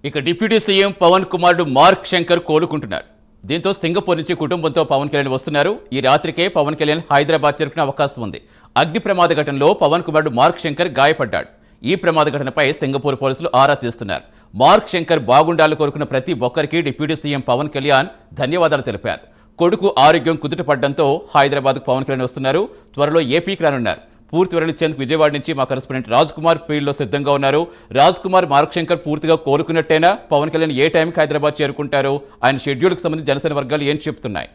ఇక deputy CM Pawan కుమారుడు mark Shankar కోలుకుంటున్నారు. దీంతో సింగపూర్ నుంచి కుటుంబంతో పవన్ కళ్యాణ్ వస్తున్నారు. ఈ రాత్రికే పవన్ కళ్యాణ్ హైదరాబాద్ చేరుకునే అవకాశం ఉంది. అగ్ని ప్రమాద ఘటనలో పవన్ కుమారుడు మార్క్ శంకర్ గాయపడ్డాడు. ఈ ప్రమాద ఘటనపై సింగపూర్ పోలీసులు ఆరా తీస్తున్నారు. మార్క్ శంకర్ బాగుండాలని కోరుకున్న ప్రతి ఒక్కరికి డిప్యూటీ సీఎం పవన్ కళ్యాణ్ ధన్యవాదాలు తెలిపారు. కొడుకు ఆరోగ్యం కుదుటపడడంతో హైదరాబాద్కు పవన్ కళ్యాణ్ వస్తున్నారు. త్వరలో ఏపీకి రానున్నారు. పూర్తి వివరణ ఇచ్చేందుకు విజయవాడ నుంచి మా కరెస్పాండెంట్ రాజ్ కుమార్ ఫీల్డ్లో సిద్ధంగా ఉన్నారు. రాజ్ కుమార్, మార్క్ శంకర్ పూర్తిగా కోలుకున్నట్టేనా? పవన్ కళ్యాణ్ ఏ టైంకి హైదరాబాద్ చేరుకుంటారు? ఆయన షెడ్యూల్కి సంబంధించి జనసేన వర్గాలు ఏం చెప్తున్నాయి?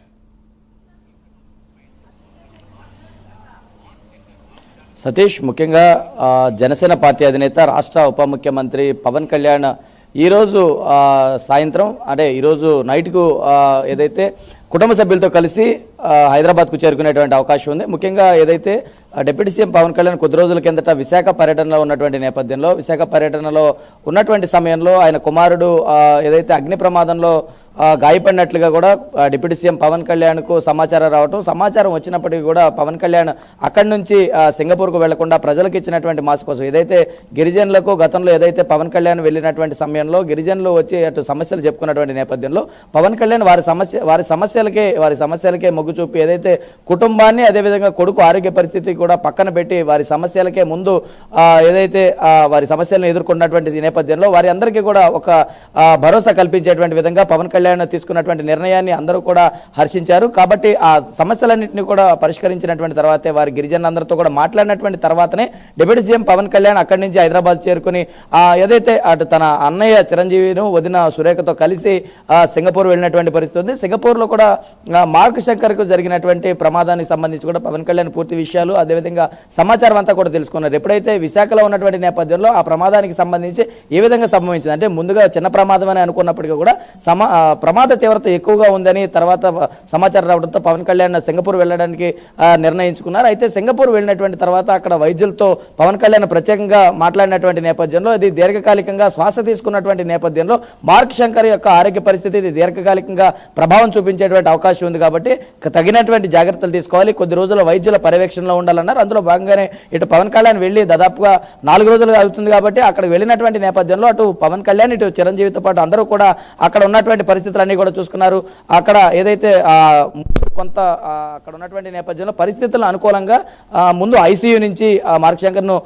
సతీష్, ముఖ్యంగా జనసేన పార్టీ అధినేత రాష్ట్ర ఉప ముఖ్యమంత్రి పవన్ కళ్యాణ్ ఈరోజు సాయంత్రం అంటే ఈరోజు నైట్కు ఏదైతే కుటుంబ సభ్యులతో కలిసి హైదరాబాద్కు చేరుకునేటువంటి అవకాశం ఉంది. ముఖ్యంగా ఏదైతే డిప్యూటీ సీఎం పవన్ కళ్యాణ్ కొద్ది రోజుల కిందట విశాఖ పర్యటనలో ఉన్నటువంటి నేపథ్యంలో, విశాఖ పర్యటనలో ఉన్నటువంటి సమయంలో ఆయన కుమారుడు ఏదైతే అగ్ని ప్రమాదంలో గాయపడినట్లుగా కూడా డిప్యూటీ సీఎం పవన్ కళ్యాణ్కు సమాచారం రావటం, సమాచారం వచ్చినప్పటికీ కూడా పవన్ కళ్యాణ్ అక్కడి నుంచి సింగపూర్కు వెళ్లకుండా ప్రజలకు ఇచ్చినటువంటి మాస్ కోసం ఏదైతే గిరిజనులకు గతంలో ఏదైతే పవన్ కళ్యాణ్ వెళ్ళినటువంటి సమయంలో గిరిజనులు వచ్చి అటు సమస్యలు చెప్పుకున్నటువంటి నేపథ్యంలో పవన్ కళ్యాణ్ వారి సమస్యలకే మొగ్గు చూపి ఏదైతే కుటుంబాన్ని, అదేవిధంగా కొడుకు ఆరోగ్య పరిస్థితి కూడా పక్కన పెట్టి వారి సమస్యలకే ముందు ఏదైతే వారి సమస్యలను ఎదుర్కొన్నటువంటి నేపథ్యంలో వారి అందరికీ కూడా ఒక భరోసా కల్పించేటువంటి విధంగా పవన్ కళ్యాణ్ తీసుకున్నటువంటి నిర్ణయాన్ని అందరూ కూడా హర్షించారు. కాబట్టి ఆ సమస్యలన్నింటినీ కూడా పరిష్కరించినటువంటి తర్వాతే వారి గిరిజనులందరితో కూడా మాట్లాడినటువంటి తర్వాతనే డిప్యూటీ సీఎం పవన్ కళ్యాణ్ అక్కడి నుంచి హైదరాబాద్ చేరుకుని ఏదైతే అటు తన అన్నయ్య చిరంజీవిను వదిన సురేఖతో కలిసి సింగపూర్ వెళ్ళినటువంటి పరిస్థితి ఉంది. సింగపూర్లో కూడా మార్క్ శంకర్కు జరిగినటువంటి ప్రమాదానికి సంబంధించి కూడా పవన్ కళ్యాణ్ పూర్తి విషయాలు అదేవిధంగా సమాచారం అంతా కూడా తెలుసుకున్నారు. ఎప్పుడైతే విశాఖలో ఉన్నటువంటి నేపథ్యంలో ఆ ప్రమాదానికి సంబంధించి ఏ విధంగా సంభవించింది అంటే ముందుగా చిన్న ప్రమాదం అని అనుకున్నప్పటికీ కూడా ప్రమాద తీవ్రత ఎక్కువగా ఉందని తర్వాత సమాచారం రావడంతో పవన్ కళ్యాణ్ సింగపూర్ వెళ్ళడానికి నిర్ణయించుకున్నారు. అయితే సింగపూర్ వెళ్ళినటువంటి తర్వాత అక్కడ వైద్యులతో పవన్ కళ్యాణ్ ప్రత్యేకంగా మాట్లాడినటువంటి నేపథ్యంలో అది దీర్ఘకాలికంగా శ్వాస తీసుకున్నటువంటి నేపథ్యంలో మార్క్ శంకర్ యొక్క ఆరోగ్య పరిస్థితి ఇది దీర్ఘకాలికంగా ప్రభావం చూపించేటువంటి అవకాశం ఉంది. కాబట్టి తగినటువంటి జాగ్రత్తలు తీసుకోవాలి, కొద్ది రోజుల వైద్యుల పర్యవేక్షణలో ఉండాలన్నారు. అందులో భాగంగానే ఇటు పవన్ కళ్యాణ్ వెళ్ళి దాదాపుగా 4 రోజులు అవుతుంది. కాబట్టి అక్కడికి వెళ్ళినటువంటి నేపథ్యంలో అటు పవన్ కళ్యాణ్ ఇటు చిరంజీవితో పాటు అందరూ కూడా అక్కడ ఉన్నటువంటి పరిస్థితులన్నీ కూడా చూసుకున్నారు. అక్కడ ఏదైతే కొంత అక్కడ ఉన్నటువంటి నేపథ్యంలో పరిస్థితులను అనుకూలంగా ముందు ఐసీయూ నుంచి మార్క్ శంకర్ను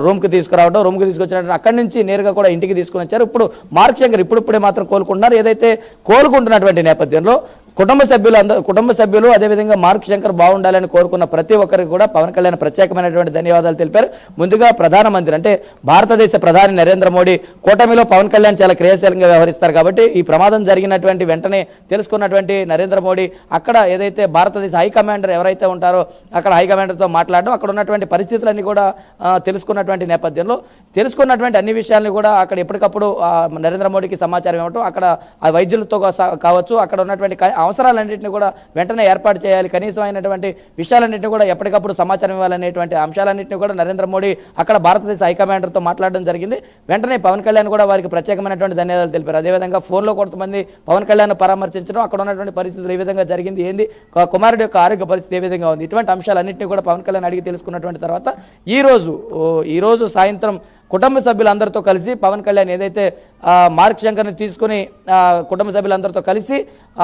రూమ్కి తీసుకొచ్చినట్టు అక్కడి నుంచి నేరుగా కూడా ఇంటికి తీసుకుని వచ్చారు. ఇప్పుడు మార్క్ శంకర్ ఇప్పుడిప్పుడే మాత్రం కోలుకుంటున్నారు. ఏదైతే కోలుకుంటున్నటువంటి నేపథ్యంలో కుటుంబ సభ్యులు అదేవిధంగా మార్క్ శంకర్ బాగుండాలని కోరుకున్న ప్రతి ఒక్కరికి కూడా పవన్ కళ్యాణ్ ప్రత్యేకమైనటువంటి ధన్యవాదాలు తెలిపారు. ముందుగా ప్రధానమంత్రి అంటే భారతదేశ ప్రధాని నరేంద్ర మోడీ కూటమిలో పవన్ కళ్యాణ్ చాలా క్రియాశీలంగా వ్యవహరిస్తారు. కాబట్టి ఈ ప్రమాదం జరిగినటువంటి వెంటనే తెలుసుకున్నటువంటి నరేంద్ర మోడీ అక్కడ ఏదైతే భారతదేశ హైకమాండర్ ఎవరైతే ఉంటారో అక్కడ హైకమాండర్తో మాట్లాడడం, అక్కడ ఉన్నటువంటి పరిస్థితులన్నీ కూడా తెలుసుకున్నటువంటి నేపథ్యంలో తెలుసుకున్నటువంటి అన్ని విషయాలను కూడా అక్కడ ఎప్పటికప్పుడు నరేంద్ర మోడీకి సమాచారం ఇవ్వటం, అక్కడ ఆ వైద్యులతో కావచ్చు అక్కడ ఉన్నటువంటి అవసరాలన్నింటినీ కూడా వెంటనే ఏర్పాటు చేయాలి, కనీసం అయినటువంటి విషయాలన్నింటినీ కూడా ఎప్పటికప్పుడు సమాచారం ఇవ్వాలనేటువంటి అంశాలన్నింటినీ కూడా నరేంద్ర మోడీ అక్కడ భారతదేశ హైకమాండర్తో మాట్లాడడం జరిగింది. వెంటనే పవన్ కళ్యాణ్ కూడా వారికి ప్రత్యేకమైనటువంటి ధన్యవాదాలు తెలిపారు. అదేవిధంగా ఫోన్లో కొంతమంది పవన్ కళ్యాణ్ పరామర్శించడం, అక్కడ ఉన్నటువంటి పరిస్థితులు ఏ విధంగా జరిగింది, ఏంది కుమారుడు యొక్క ఆరోగ్య పరిస్థితి ఏ విధంగా ఉంది, ఇటువంటి అంశాలన్నింటినీ కూడా పవన్ కళ్యాణ్ అడిగి తెలుసుకున్నటువంటి తర్వాత ఈరోజు సాయంత్రం కుటుంబ సభ్యులందరితో కలిసి పవన్ కళ్యాణ్ ఏదైతే మార్క్ శంకర్ని తీసుకుని కుటుంబ సభ్యులందరితో కలిసి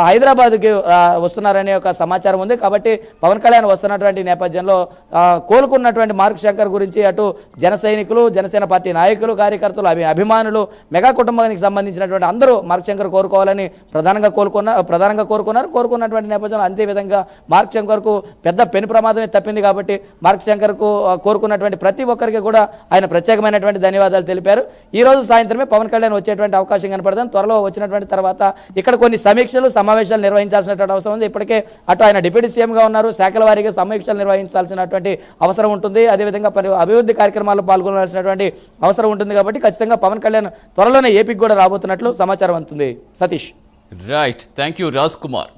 హైదరాబాద్కి వస్తున్నారనే ఒక సమాచారం ఉంది. కాబట్టి పవన్ కళ్యాణ్ వస్తున్నటువంటి నేపథ్యంలో కోలుకున్నటువంటి మార్క్ శంకర్ గురించి అటు జన సైనికులు, జనసేన పార్టీ నాయకులు, కార్యకర్తలు, అభిమానులు, మెగా కుటుంబానికి సంబంధించినటువంటి అందరూ మార్క్ శంకర్ కోరుకోవాలని ప్రధానంగా కోరుకున్నటువంటి నేపథ్యంలో అంతేవిధంగా మార్క్ శంకర్కు పెద్ద పెను ప్రమాదమే తప్పింది. కాబట్టి మార్క్ శంకర్కు కోరుకున్నటువంటి ప్రతి ఒక్కరికి కూడా ఆయన ప్రత్యేకమైనటువంటి ధన్యవాదాలు తెలిపారు. ఈ రోజు సాయంత్రమే పవన్ కళ్యాణ్ వచ్చేటువంటి అవకాశం కనపడుతుంది. త్వరలో వచ్చినటువంటి తర్వాత ఇక్కడ కొన్ని సమావేశాలు నిర్వహించాల్సినటువంటి అవసరం ఉంది. ఇప్పటికే అటు ఆయన డిప్యూటీ సీఎంగా ఉన్నారు, శాఖల వారీగా సమీక్షలు నిర్వహించాల్సినటువంటి అవసరం ఉంటుంది. అదేవిధంగా అభివృద్ధి కార్యక్రమాల్లో పాల్గొనాల్సినటువంటి అవసరం ఉంటుంది. కాబట్టి ఖచ్చితంగా పవన్ కళ్యాణ్ త్వరలోనే ఏపీకి కూడా రాబోతున్నట్లు సమాచారం అందుతుంది. Satish. Right, thank you Raj Kumar.